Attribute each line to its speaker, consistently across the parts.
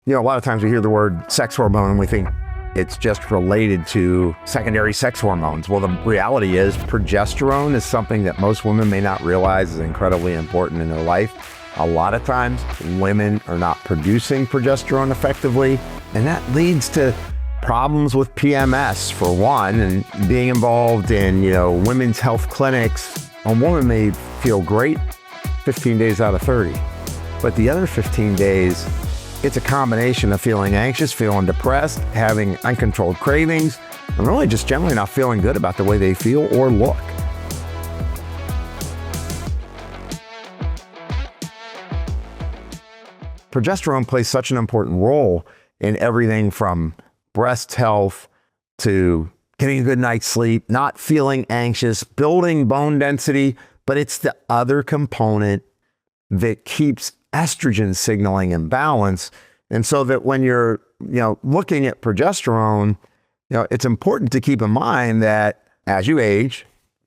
Speaker 1: A lot of times we hear the word sex hormone and we think it's just related to secondary sex hormones. Well, the reality is progesterone is something that most women may not realize is incredibly important in their life. A lot of times women are not producing progesterone effectively, and that leads to problems with PMS for one, and being involved in, women's health clinics. A woman may feel great 15 days out of 30, but the other 15 days, it's a combination of feeling anxious, feeling depressed, having uncontrolled cravings, and really just generally not feeling good about the way they feel or look. Progesterone plays such an important role in everything from breast health to getting a good night's sleep, not feeling anxious, building bone density, but it's the other component that keeps estrogen signaling in balance. And so that when you're, looking at progesterone, it's important to keep in mind that as you age,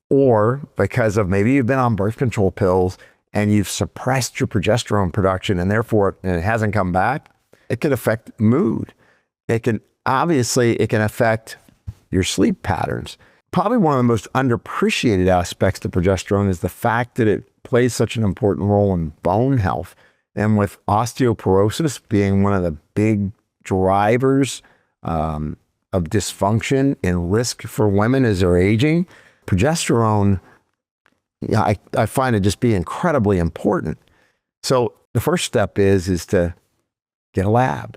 Speaker 1: or because of maybe you've been on birth control pills and you've suppressed your progesterone production and therefore it hasn't come back, it can affect mood. It can affect your sleep patterns. Probably one of the most underappreciated aspects of progesterone is the fact that it plays such an important role in bone health. And with osteoporosis being one of the big drivers of dysfunction and risk for women as they're aging, progesterone, I find it just be incredibly important. So the first step is to get a lab.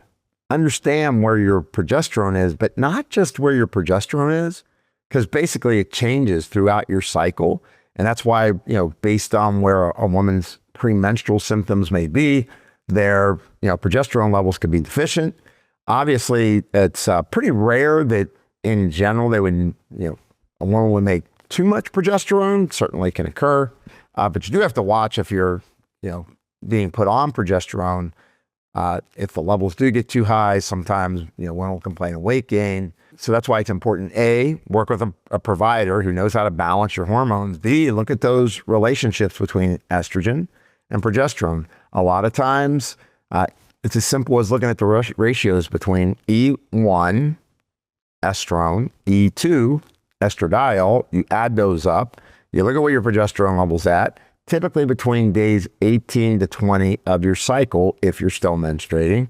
Speaker 1: Understand where your progesterone is, but not just where your progesterone is, because basically it changes throughout your cycle. And that's why, based on where a woman's premenstrual symptoms may be, their progesterone levels could be deficient. Obviously, it's pretty rare that in general they would, a woman would make too much progesterone. Certainly can occur, but you do have to watch if you're, being put on progesterone. If the levels do get too high, sometimes one will complain of weight gain. So that's why it's important, A, work with a provider who knows how to balance your hormones. B, look at those relationships between estrogen and progesterone. A lot of times, it's as simple as looking at the ratios between E1, estrone, E2, estradiol. You add those up. You look at where your progesterone level's at, typically between days 18 to 20 of your cycle, if you're still menstruating.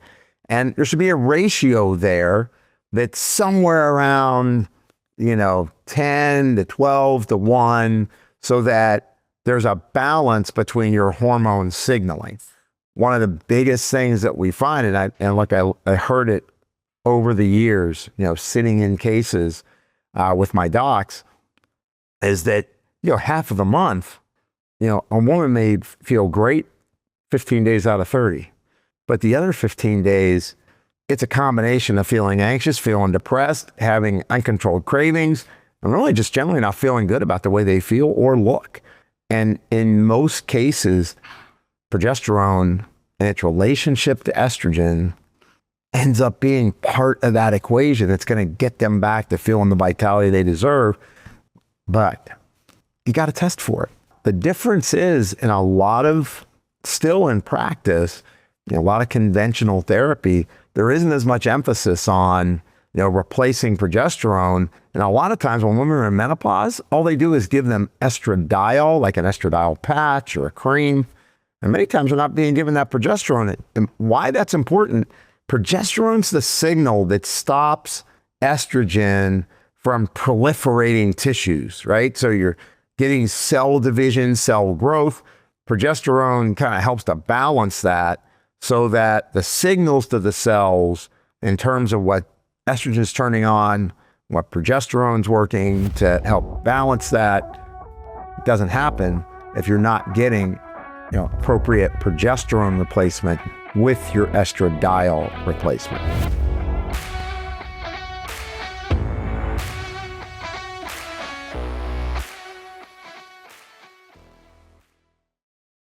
Speaker 1: And there should be a ratio there that's somewhere around, 10 to 12 to 1, so that there's a balance between your hormone signaling. One of the biggest things that we find, I heard it over the years, sitting in cases with my docs, is that, half of the month, a woman may feel great 15 days out of 30, but the other 15 days, it's a combination of feeling anxious, feeling depressed, having uncontrolled cravings, and really just generally not feeling good about the way they feel or look. And in most cases, progesterone and its relationship to estrogen ends up being part of that equation that's going to get them back to feeling the vitality they deserve. But you got to test for it. The difference is in a lot of, still in practice, a lot of conventional therapy, there isn't as much emphasis on, replacing progesterone. And a lot of times when women are in menopause, all they do is give them estradiol, like an estradiol patch or a cream. And many times they're not being given that progesterone. And why that's important, progesterone's the signal that stops estrogen from proliferating tissues, right? So you're getting cell division, cell growth. Progesterone kind of helps to balance that so that the signals to the cells in terms of what estrogen is turning on, what progesterone's working to help balance that, doesn't happen if you're not getting appropriate progesterone replacement with your estradiol replacement.